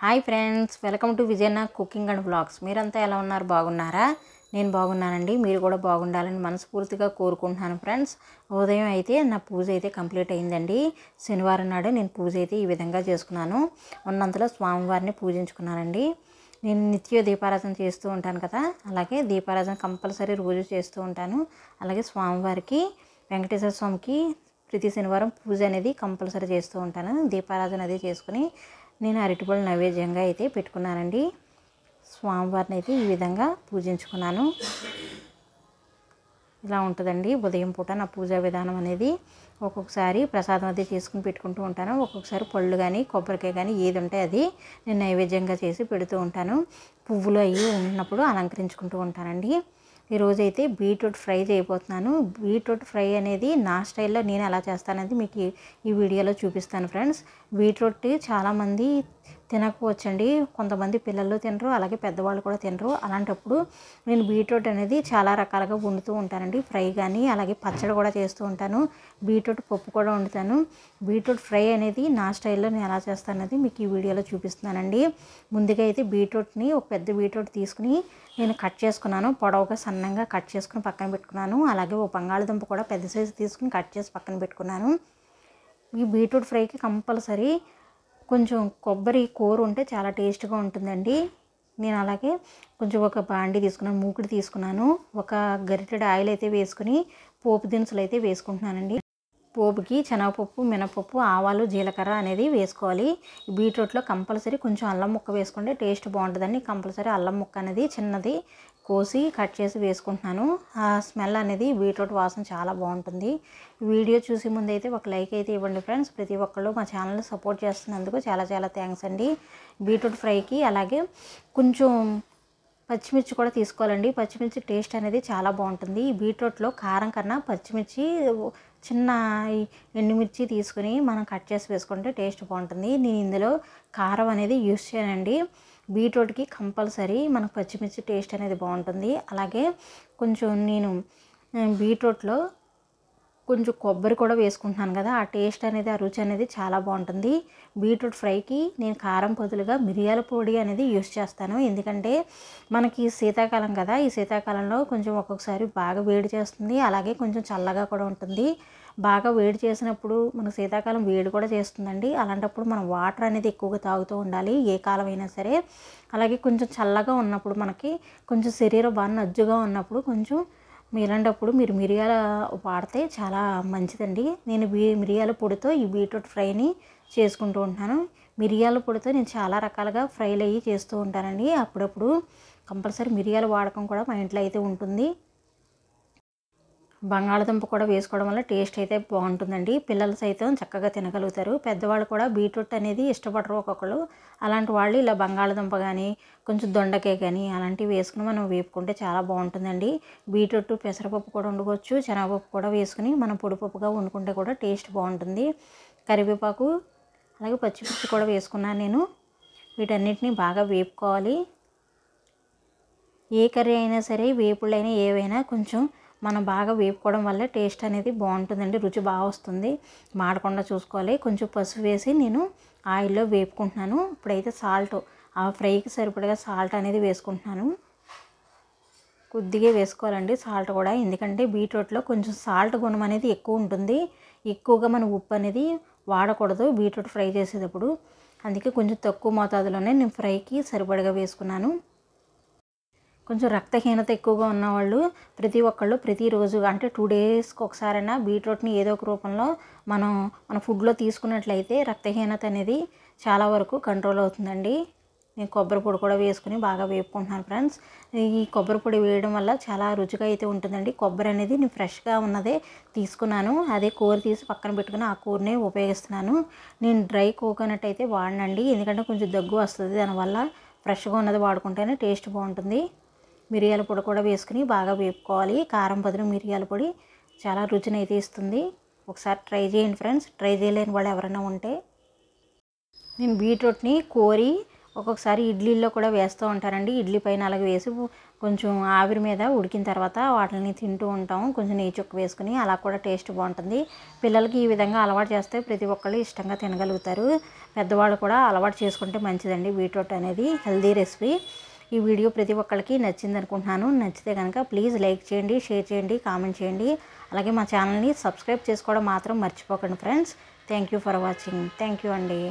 Hi friends, welcome to Vijayanna cooking and blogs. మీరంతా ఎలా ఉన్నారు? బాగున్నారా? నేను బాగున్నానండి. మీరు కూడా బాగుండాలని మనస్ఫూర్తిగా కోరుకుంటున్నాను ఫ్రెండ్స్. ఉదయం అయితే నా పూజ అయితే కంప్లీట్ అయిందండి. శనివారం నాడు నేను పూజ అయితే ఈ విధంగా చేసుకున్నాను. ఉన్నంతలో స్వామివారిని పూజించుకున్నానండి. నేను నిత్య దీపారాధన చేస్తూ ఉంటాను కదా, అలాగే దీపారాధన కంపల్సరీ రోజు చేస్తూ ఉంటాను. అలాగే స్వామివారికి, వెంకటేశ్వర స్వామికి ప్రతి శనివారం పూజ అనేది కంపల్సరీ చేస్తూ ఉంటాను. దీపారాధన అది చేసుకుని నేను అరటిపళ్ళు నైవేద్యంగా అయితే పెట్టుకున్నానండి. స్వామివారిని అయితే ఈ విధంగా పూజించుకున్నాను. ఇలా ఉంటుందండి ఉదయం పూట నా పూజా విధానం అనేది. ఒక్కొక్కసారి ప్రసాదం అది చేసుకుని పెట్టుకుంటూ ఉంటాను. ఒక్కొక్కసారి పళ్ళు కానీ కొబ్బరికాయ కానీ ఏది ఉంటే అది నేను నైవేద్యంగా చేసి పెడుతూ ఉంటాను. పువ్వులు అవి ఉన్నప్పుడు అలంకరించుకుంటూ ఉంటానండి. ఈరోజైతే బీట్రూట్ ఫ్రై చేయబోతున్నాను. బీట్రూట్ ఫ్రై అనేది నా స్టైల్లో నేను ఎలా చేస్తానది మీకు ఈ వీడియోలో చూపిస్తాను ఫ్రెండ్స్. బీట్రూట్ చాలామంది తినకపోవచ్చండి. కొంతమంది పిల్లలు తినరు, అలాగే పెద్దవాళ్ళు కూడా తినరు. అలాంటప్పుడు నేను బీట్రూట్ అనేది చాలా రకాలుగా వండుతూ ఉంటానండి. ఫ్రై కానీ, అలాగే పచ్చడి కూడా చేస్తూ ఉంటాను. బీట్రూట్ పప్పు కూడా వండుతాను. బీట్రూట్ ఫ్రై అనేది నా స్టైల్లో నేను ఎలా చేస్తానది మీకు ఈ వీడియోలో చూపిస్తున్నానండి. ముందుగా అయితే బీట్రూట్ని, ఒక పెద్ద బీట్రూట్ తీసుకుని నేను కట్ చేసుకున్నాను. పొడవుగా సన్నంగా కట్ చేసుకుని పక్కన పెట్టుకున్నాను. అలాగే ఒక బంగాళదుంప కూడా పెద్ద సైజు తీసుకుని కట్ చేసి పక్కన పెట్టుకున్నాను. ఈ బీట్రూట్ ఫ్రైకి కంపల్సరీ కొంచెం కొబ్బరి కూర ఉంటే చాలా టేస్ట్గా ఉంటుందండి. నేను అలాగే కొంచెం ఒక బాండి తీసుకున్నాను, మూకుడు తీసుకున్నాను. ఒక గరిటెడు ఆయిల్ అయితే వేసుకుని పోపు దినుసులు అయితే వేసుకుంటున్నానండి. పోపుకి శనగపప్పు, మినపప్పు, ఆవాలు, జీలకర్ర అనేది వేసుకోవాలి. బీట్రూట్లో కంపల్సరీ కొంచెం అల్లం ముక్క వేసుకుంటే టేస్ట్ బాగుంటుందండి. కంపల్సరీ అల్లం ముక్క అనేది చిన్నది కోసి కట్ చేసి వేసుకుంటున్నాను. ఆ స్మెల్ అనేది బీట్రూట్ వాసన చాలా బాగుంటుంది. వీడియో చూసే ముందు అయితే ఒక లైక్ అయితే ఇవ్వండి ఫ్రెండ్స్. ప్రతి ఒక్కళ్ళు మా ఛానల్ని సపోర్ట్ చేస్తున్నందుకు చాలా చాలా థ్యాంక్స్ అండి. బీట్రూట్ ఫ్రైకి అలాగే కొంచెం పచ్చిమిర్చి కూడా తీసుకోవాలండి. పచ్చిమిర్చి టేస్ట్ అనేది చాలా బాగుంటుంది. ఈ బీట్రూట్లో కారం కన్నా పచ్చిమిర్చి, చిన్న ఎండుమిర్చి తీసుకుని మనం కట్ చేసి వేసుకుంటే టేస్ట్ బాగుంటుంది. నేను ఇందులో కారం అనేది యూస్ చేయనండి. బీట్రూట్కి కంపల్సరీ మనకు పచ్చిమిర్చి టేస్ట్ అనేది బాగుంటుంది. అలాగే కొంచెం నేను బీట్రూట్లో కొంచెం కొబ్బరి కూడా వేసుకుంటున్నాను కదా, ఆ టేస్ట్ అనేది, ఆ రుచి అనేది చాలా బాగుంటుంది. బీట్రూట్ ఫ్రైకి నేను కారం బదులుగా మిరియాల పొడి అనేది యూస్ చేస్తాను. ఎందుకంటే మనకి శీతాకాలం కదా, ఈ శీతాకాలంలో కొంచెం ఒక్కొక్కసారి బాగా వేడి చేస్తుంది, అలాగే కొంచెం చల్లగా కూడా ఉంటుంది. బాగా వేడి చేసినప్పుడు మనకు శీతాకాలం వేడి కూడా చేస్తుందండి. అలాంటప్పుడు మనం వాటర్ అనేది ఎక్కువగా తాగుతూ ఉండాలి, ఏ కాలం అయినా సరే. అలాగే కొంచెం చల్లగా ఉన్నప్పుడు, మనకి కొంచెం శరీరం బాగా నజ్జుగా ఉన్నప్పుడు కొంచెం ఇలాంటప్పుడు మీరు మిరియాల వాడితే చాలా మంచిదండి. నేను మిరియాల పొడితో ఈ బీట్రూట్ ఫ్రైని చేసుకుంటూ ఉంటాను. మిరియాల పొడితో నేను చాలా రకాలుగా ఫ్రైలు అవి చేస్తూ ఉంటానండి. అప్పుడప్పుడు కంపల్సరీ మిరియాల వాడకం కూడా మా ఇంట్లో అయితే ఉంటుంది. బంగాళదుంప కూడా వేసుకోవడం వల్ల టేస్ట్ అయితే బాగుంటుందండి. పిల్లలు సైతం చక్కగా తినగలుగుతారు. పెద్దవాళ్ళు కూడా బీట్రూట్ అనేది ఇష్టపడరు ఒక్కొక్కరు. అలాంటి వాళ్ళు ఇలా బంగాళదుంప కానీ, కొంచెం దొండకాయ కానీ అలాంటివి వేసుకుని మనం వేపుకుంటే చాలా బాగుంటుందండి. బీట్రూట్ పెసరపప్పు కూడా వండుకోవచ్చు, శనగపప్పు కూడా వేసుకుని మనం పొడిపప్పుగా వండుకుంటే కూడా టేస్ట్ బాగుంటుంది. కరివేపాకు అలాగే పచ్చిమిర్చి కూడా వేసుకున్నాను నేను. వీటన్నిటిని బాగా వేపుకోవాలి. ఏ కర్రీ అయినా సరే, వేపుళ్ళైనా ఏవైనా కొంచెం మనం బాగా వేపుకోవడం వల్ల టేస్ట్ అనేది బాగుంటుందండి, రుచి బాగా వస్తుంది. మాడకుండా చూసుకోవాలి. కొంచెం పసుపు వేసి నేను ఆయిల్లో వేపుకుంటున్నాను. ఇప్పుడైతే సాల్ట్, ఆ ఫ్రైకి సరిపడగా సాల్ట్ అనేది వేసుకుంటున్నాను. కొద్దిగా వేసుకోవాలండి సాల్ట్ కూడా, ఎందుకంటే బీట్రూట్లో కొంచెం సాల్ట్ గుణం అనేది ఎక్కువ ఉంటుంది. ఎక్కువగా మనం ఉప్పు అనేది వాడకూడదు బీట్రూట్ ఫ్రై చేసేటప్పుడు. అందుకే కొంచెం తక్కువ మోతాదులోనే నేను ఫ్రైకి సరిపడగా వేసుకున్నాను. కొంచెం రక్తహీనత ఎక్కువగా ఉన్నవాళ్ళు ప్రతి ఒక్కళ్ళు ప్రతిరోజు అంటే 2 డేస్కి ఒకసారైనా బీట్రూట్ని ఏదో ఒక రూపంలో మన ఫుడ్లో తీసుకున్నట్లయితే రక్తహీనత అనేది చాలా వరకు కంట్రోల్ అవుతుందండి. నేను కొబ్బరి పొడి కూడా వేసుకుని బాగా వేపుకుంటున్నాను ఫ్రెండ్స్. ఈ కొబ్బరి పొడి వేయడం వల్ల చాలా రుచిగా అయితే ఉంటుందండి. కొబ్బరి అనేది నేను ఫ్రెష్గా ఉన్నదే తీసుకున్నాను. అదే కూర తీసి పక్కన పెట్టుకుని ఆ కూరనే ఉపయోగిస్తున్నాను. నేను డ్రై కోకోనట్ అయితే వాడనండి, ఎందుకంటే కొంచెం దగ్గు వస్తుంది. దానివల్ల ఫ్రెష్గా ఉన్నది వాడుకుంటేనే టేస్ట్ బాగుంటుంది. మిరియాల పొడి కూడా వేసుకుని బాగా వేపుకోవాలి. కారం బదులు మిరియాల పొడి చాలా రుచిని అయితే ఇస్తుంది. ఒకసారి ట్రై చేయండి ఫ్రెండ్స్. ట్రై చేయలేని వాళ్ళు ఎవరైనా ఉంటే. నేను బీట్రూట్ని కోరి ఒక్కొక్కసారి ఇడ్లీల్లో కూడా వేస్తూ ఉంటారండి. ఇడ్లీ పైన అలాగే వేసి కొంచెం ఆవిరి మీద ఉడికిన తర్వాత వాటిని తింటూ ఉంటాము, కొంచెం నెయ్యి చుక్క వేసుకుని. అలా కూడా టేస్ట్ బాగుంటుంది. పిల్లలకి ఈ విధంగా అలవాటు చేస్తే ప్రతి ఒక్కళ్ళు ఇష్టంగా తినగలుగుతారు. పెద్దవాళ్ళు కూడా అలవాటు చేసుకుంటే మంచిదండి. బీట్రూట్ అనేది హెల్దీ రెసిపీ. ఈ వీడియో ప్రతి ఒక్కరికి నచ్చింది అనుకుంటున్నాను. నచ్చితే కనుక ప్లీజ్ లైక్ చేయండి, షేర్ చేయండి, కామెంట్ చేయండి. అలాగే మా ఛానల్ని సబ్స్క్రైబ్ చేసుకోవడం మాత్రం మర్చిపోకండి friends. Thank you for watching. Thank you అండి.